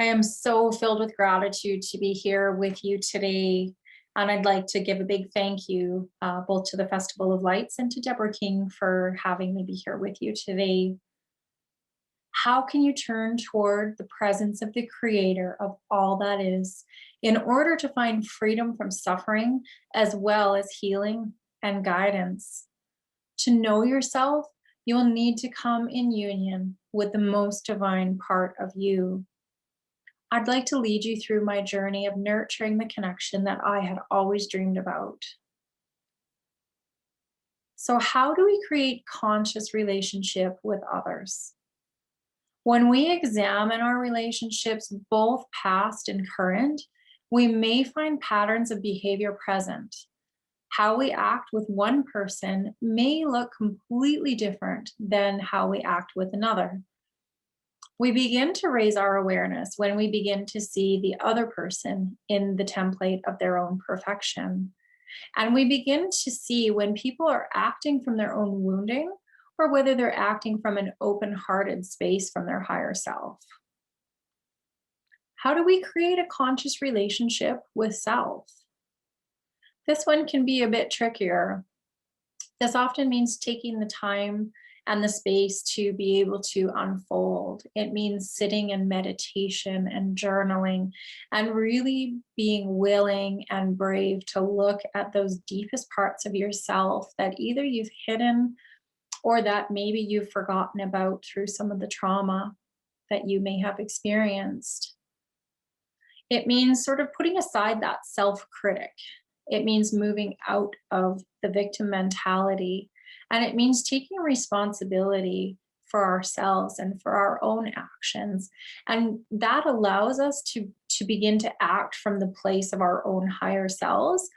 I am so filled with gratitude to be here with you today. And I'd like to give a big thank you both to the Festival of Lights and to Deborah King for having me be here with you today. How can you turn toward the presence of the creator of all that is in order to find freedom from suffering as well as healing and guidance? To know yourself, you will need to come in union with the most divine part of you. I'd like to lead you through my journey of nurturing the connection that I had always dreamed about. So, how do we create conscious relationship with others? When we examine our relationships, both past and current, we may find patterns of behavior present. How we act with one person may look completely different than how we act with another. We begin to raise our awareness when we begin to see the other person in the template of their own perfection. And we begin to see when people are acting from their own wounding or whether they're acting from an open-hearted space from their higher self. How do we create a conscious relationship with self? This one can be a bit trickier. This often means taking the time and the space to be able to unfold. It means sitting in meditation and journaling and really being willing and brave to look at those deepest parts of yourself that either you've hidden or that maybe you've forgotten about through some of the trauma that you may have experienced. It means sort of putting aside that self-critic. It means moving out of the victim mentality. And it means taking responsibility for ourselves and for our own actions. And that allows us to begin to act from the place of our own higher selves.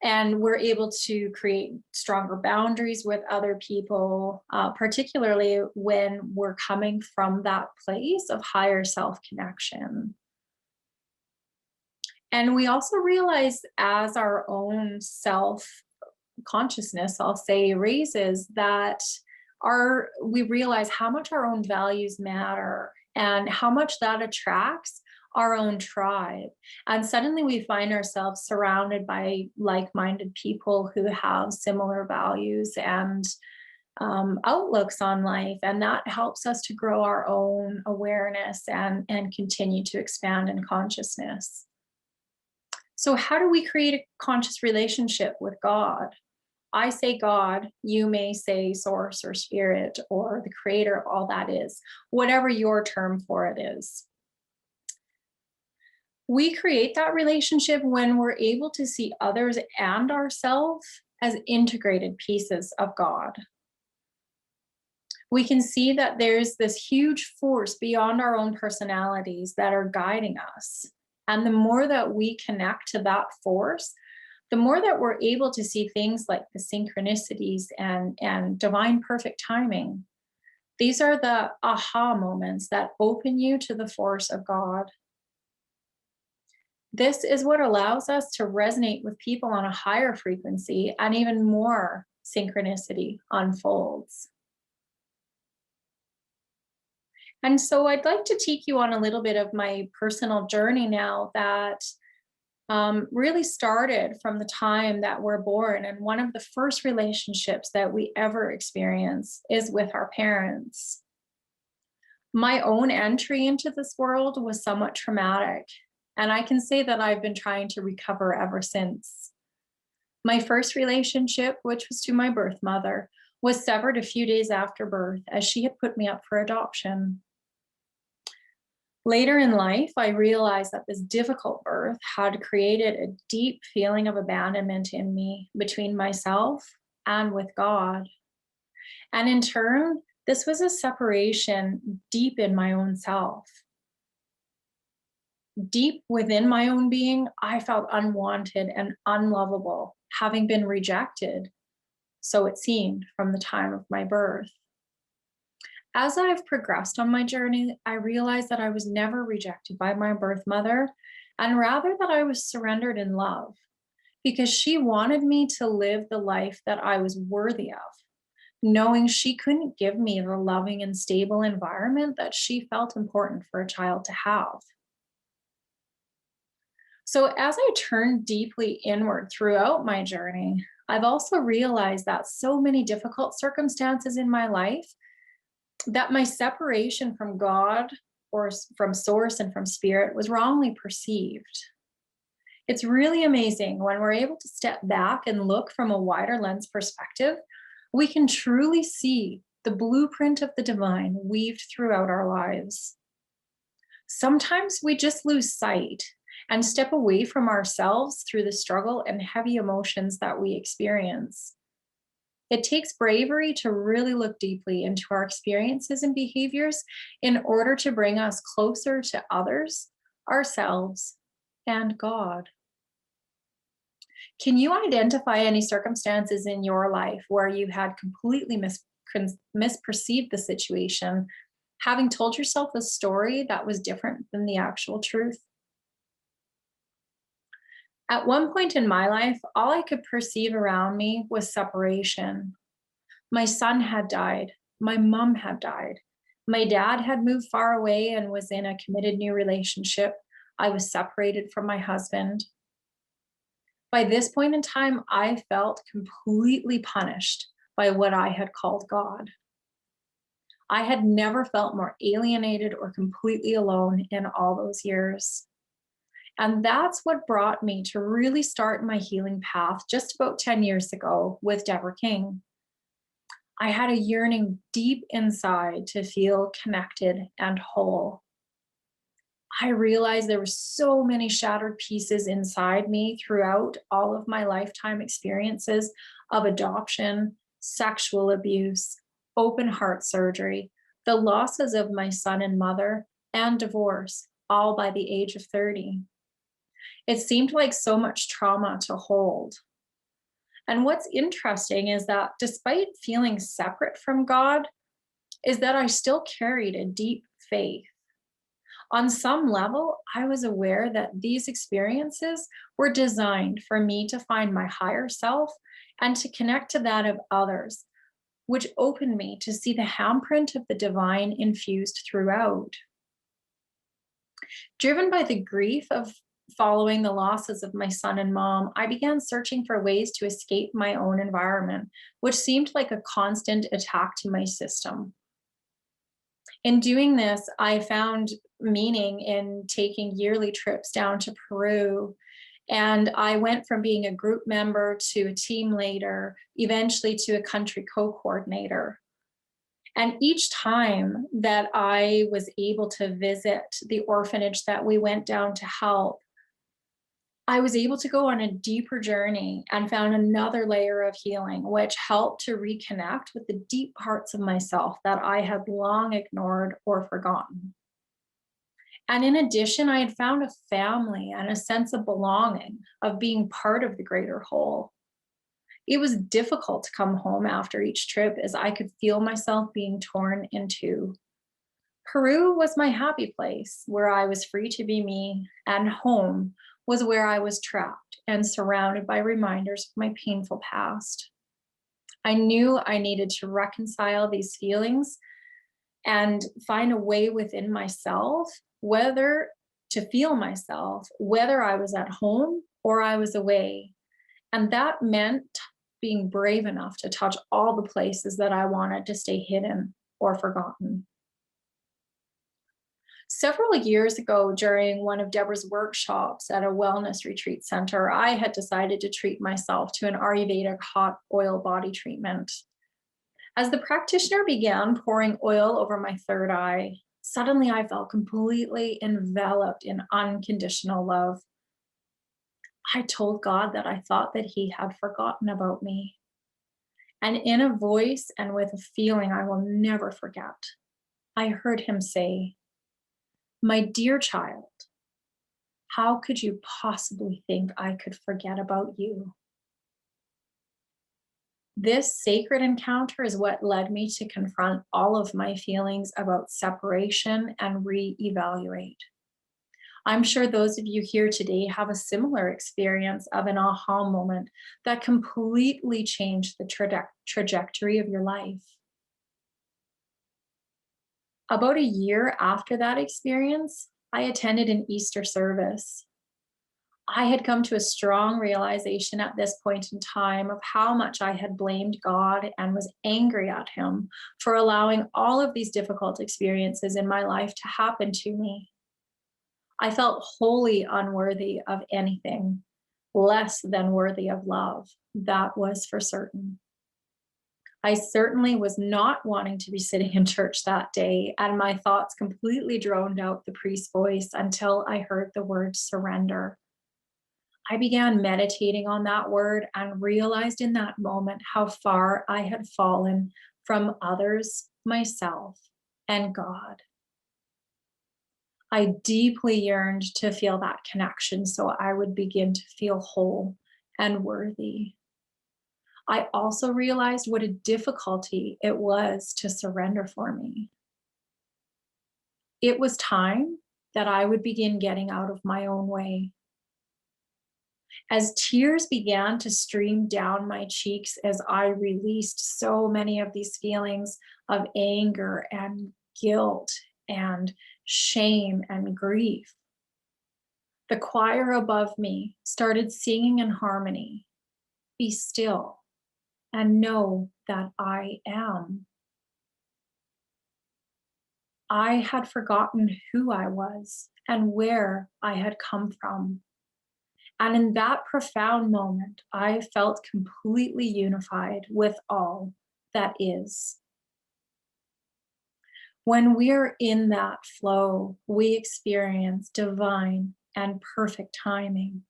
And we're able to create stronger boundaries with other people, particularly when we're coming from that place of higher self connection. And we also realize as our own self consciousness, I'll say, raises that we realize how much our own values matter and how much that attracts our own tribe. And suddenly we find ourselves surrounded by like-minded people who have similar values and outlooks on life. And that helps us to grow our own awareness and continue to expand in consciousness. So how do we create a conscious relationship with God? I say God, you may say source or spirit or the creator of all that is, whatever your term for it is. We create that relationship when we're able to see others and ourselves as integrated pieces of God. We can see that there's this huge force beyond our own personalities that are guiding us. And the more that we connect to that force, the more that we're able to see things like the synchronicities and divine perfect timing. These are the aha moments that open you to the force of God. This is what allows us to resonate with people on a higher frequency, and even more synchronicity unfolds. And so I'd like to take you on a little bit of my personal journey now that really started from the time that we're born. And one of the first relationships that we ever experience is with our parents. My own entry into this world was somewhat traumatic, and I can say that I've been trying to recover ever since. My first relationship, which was to my birth mother, was severed a few days after birth as she had put me up for adoption. Later in life, I realized that this difficult birth had created a deep feeling of abandonment in me between myself and with God. And in turn, this was a separation deep in my own self. Deep within my own being, I felt unwanted and unlovable, having been rejected, so it seemed, from the time of my birth. As I've progressed on my journey, I realized that I was never rejected by my birth mother, and rather that I was surrendered in love, because she wanted me to live the life that I was worthy of, knowing she couldn't give me the loving and stable environment that she felt important for a child to have. So, as I turned deeply inward throughout my journey, I've also realized that so many difficult circumstances in my life, that my separation from God or from source and from spirit was wrongly perceived. It's really amazing when we're able to step back and look from a wider lens perspective, we can truly see the blueprint of the divine weaved throughout our lives. Sometimes we just lose sight and step away from ourselves through the struggle and heavy emotions that we experience. It takes bravery to really look deeply into our experiences and behaviors in order to bring us closer to others, ourselves, and God. Can you identify any circumstances in your life where you had completely misperceived the situation, having told yourself a story that was different than the actual truth? At one point in my life, all I could perceive around me was separation. My son had died. My mom had died. My dad had moved far away and was in a committed new relationship. I was separated from my husband. By this point in time, I felt completely punished by what I had called God. I had never felt more alienated or completely alone in all those years. And that's what brought me to really start my healing path just about 10 years ago with Deborah King. I had a yearning deep inside to feel connected and whole. I realized there were so many shattered pieces inside me throughout all of my lifetime experiences of adoption, sexual abuse, open heart surgery, the losses of my son and mother, and divorce, all by the age of 30. It seemed like so much trauma to hold. And what's interesting is that despite feeling separate from God, is that I still carried a deep faith. On some level, I was aware that these experiences were designed for me to find my higher self and to connect to that of others, which opened me to see the handprint of the divine infused throughout. Driven by the grief of following the losses of my son and mom, I began searching for ways to escape my own environment, which seemed like a constant attack to my system. In doing this, I found meaning in taking yearly trips down to Peru. And I went from being a group member to a team leader, eventually to a country co-coordinator. And each time that I was able to visit the orphanage that we went down to help, I was able to go on a deeper journey and found another layer of healing, which helped to reconnect with the deep parts of myself that I had long ignored or forgotten. And in addition, I had found a family and a sense of belonging, of being part of the greater whole. It was difficult to come home after each trip as I could feel myself being torn in two. Peru was my happy place where I was free to be me, and home was where I was trapped and surrounded by reminders of my painful past. I knew I needed to reconcile these feelings and find a way within myself, whether to feel myself, whether I was at home or I was away. And that meant being brave enough to touch all the places that I wanted to stay hidden or forgotten. Several years ago, during one of Deborah's workshops at a wellness retreat center, I had decided to treat myself to an Ayurvedic hot oil body treatment. As the practitioner began pouring oil over my third eye, suddenly I felt completely enveloped in unconditional love. I told God that I thought that He had forgotten about me. And in a voice and with a feeling I will never forget, I heard Him say, "My dear child, how could you possibly think I could forget about you?" This sacred encounter is what led me to confront all of my feelings about separation and reevaluate. I'm sure those of you here today have a similar experience of an aha moment that completely changed the trajectory of your life. About a year after that experience, I attended an Easter service. I had come to a strong realization at this point in time of how much I had blamed God and was angry at Him for allowing all of these difficult experiences in my life to happen to me. I felt wholly unworthy of anything, less than worthy of love. That was for certain. I certainly was not wanting to be sitting in church that day, and my thoughts completely droned out the priest's voice until I heard the word surrender. I began meditating on that word and realized in that moment how far I had fallen from others, myself, and God. I deeply yearned to feel that connection so I would begin to feel whole and worthy. I also realized what a difficulty it was to surrender for me. It was time that I would begin getting out of my own way. As tears began to stream down my cheeks as I released so many of these feelings of anger and guilt and shame and grief, the choir above me started singing in harmony, "Be still and know that I am." I had forgotten who I was and where I had come from. And in that profound moment, I felt completely unified with all that is. When we're in that flow, we experience divine and perfect timing.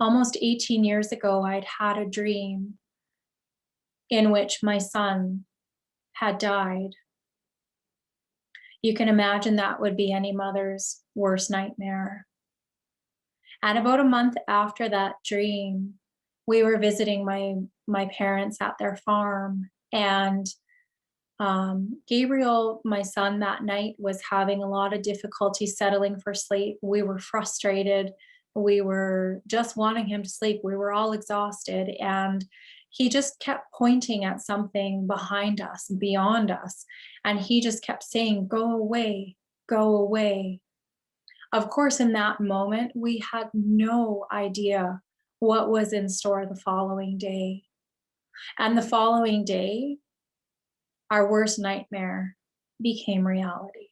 Almost 18 years ago, I'd had a dream in which my son had died. You can imagine that would be any mother's worst nightmare. And about a month after that dream, we were visiting my parents at their farm, and Gabriel, my son, that night was having a lot of difficulty settling for sleep. We were frustrated. We were just wanting him to sleep. We were all exhausted, and he just kept pointing at something behind us, beyond us, and he just kept saying, "Go away, go away." Of course, in that moment, we had no idea what was in store the following day. And the following day, our worst nightmare became reality.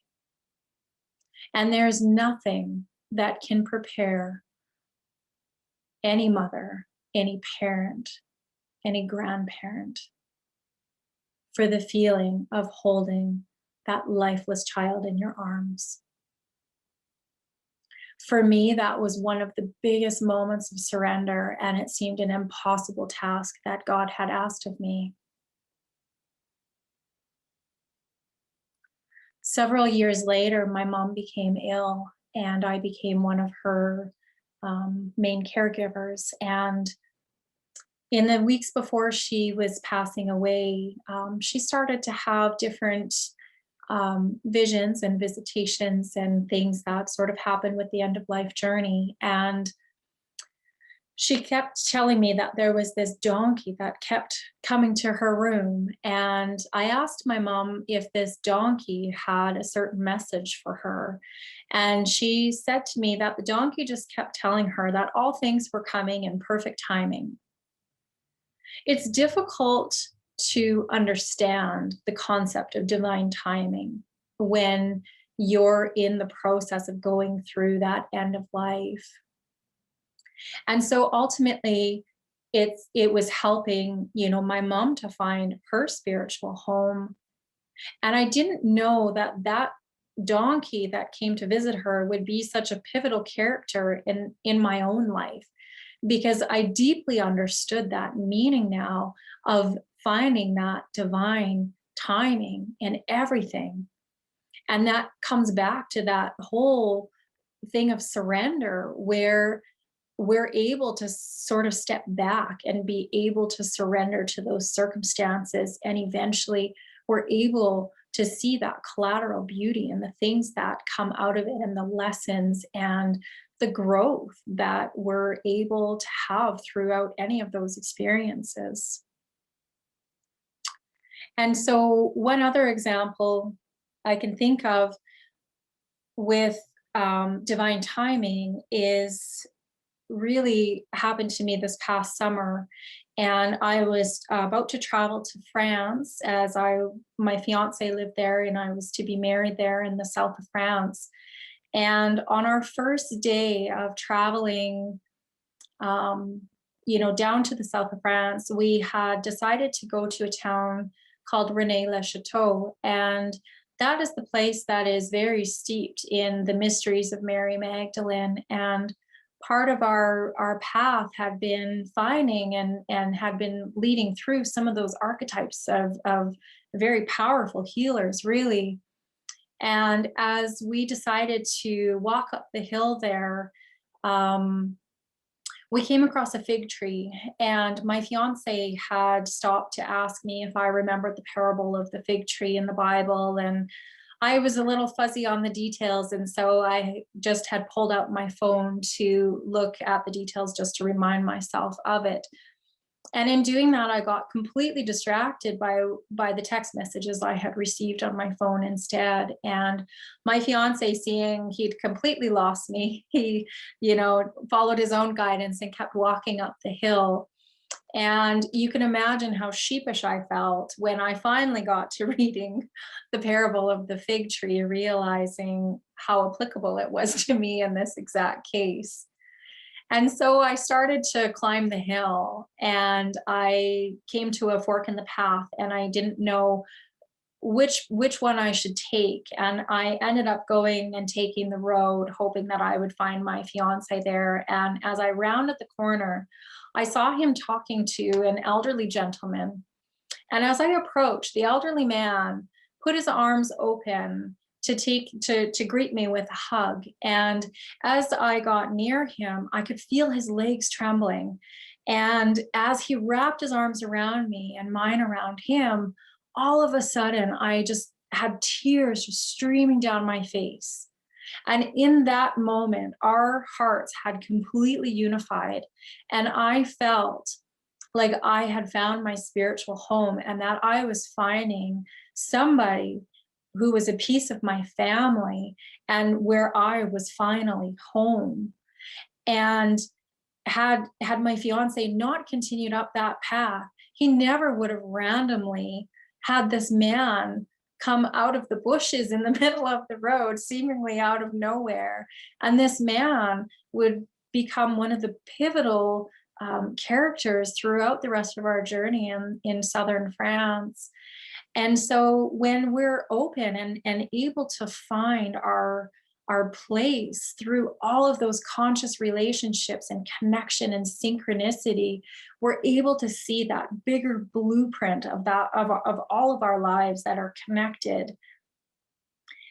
And there's nothing that can prepare any mother, any parent, any grandparent for the feeling of holding that lifeless child in your arms. For me, that was one of the biggest moments of surrender, and it seemed an impossible task that God had asked of me. Several years later, my mom became ill, and I became one of her main caregivers. And in the weeks before she was passing away, she started to have different visions and visitations and things that sort of happen with the end of life journey. And she kept telling me that there was this donkey that kept coming to her room. And I asked my mom if this donkey had a certain message for her. And she said to me that the donkey just kept telling her that all things were coming in perfect timing. It's difficult to understand the concept of divine timing when you're in the process of going through that end of life. And so ultimately, it was helping, my mom to find her spiritual home. And I didn't know that that donkey that came to visit her would be such a pivotal character in my own life, because I deeply understood that meaning now of finding that divine timing in everything. And that comes back to that whole thing of surrender, where we're able to sort of step back and be able to surrender to those circumstances and eventually we're able to see that collateral beauty and the things that come out of it and the lessons and the growth that we're able to have throughout any of those experiences. And so, one other example I can think of with divine timing is really happened to me this past summer. And I was about to travel to France as my fiance lived there and I was to be married there in the south of France. And on our first day of traveling, down to the south of France, we had decided to go to a town called Rennes-le-Château. And that is the place that is very steeped in the mysteries of Mary Magdalene. And part of our path had been finding and had been leading through some of those archetypes of very powerful healers, really. And as we decided to walk up the hill there, we came across a fig tree, and my fiance had stopped to ask me if I remembered the parable of the fig tree in the Bible. And I was a little fuzzy on the details. And so I just had pulled out my phone to look at the details just to remind myself of it. And in doing that, I got completely distracted by the text messages I had received on my phone instead. And my fiance, seeing he'd completely lost me, he, followed his own guidance and kept walking up the hill. And you can imagine how sheepish I felt when I finally got to reading the parable of the fig tree, realizing how applicable it was to me in this exact case. And so I started to climb the hill, and I came to a fork in the path, and I didn't know which one I should take. And I ended up going and taking the road, hoping that I would find my fiance there. And as I rounded the corner, I saw him talking to an elderly gentleman. And as I approached, the elderly man put his arms open to greet me with a hug. And as I got near him, I could feel his legs trembling. And as he wrapped his arms around me and mine around him, all of a sudden, I just had tears just streaming down my face. And in that moment, our hearts had completely unified. And I felt like I had found my spiritual home and that I was finding somebody who was a piece of my family and where I was finally home. And had my fiance not continued up that path, he never would have randomly had this man come out of the bushes in the middle of the road, seemingly out of nowhere. And this man would become one of the pivotal characters throughout the rest of our journey in southern France. And so when we're open and able to find our place through all of those conscious relationships and connection and synchronicity, we're able to see that bigger blueprint of all of our lives that are connected.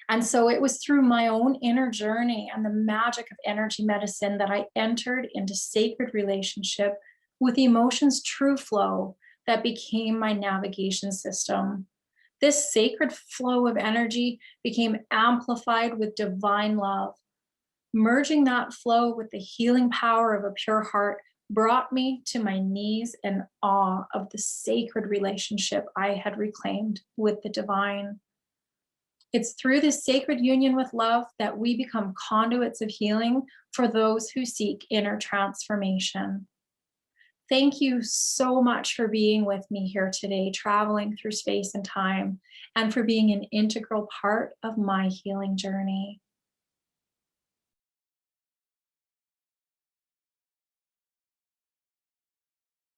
And so it was through my own inner journey and the magic of energy medicine that I entered into sacred relationship with emotion's true flow that became my navigation system. This sacred flow of energy became amplified with divine love. Merging that flow with the healing power of a pure heart brought me to my knees in awe of the sacred relationship I had reclaimed with the divine. It's through this sacred union with love that we become conduits of healing for those who seek inner transformation. Thank you so much for being with me here today, traveling through space and time, and for being an integral part of my healing journey.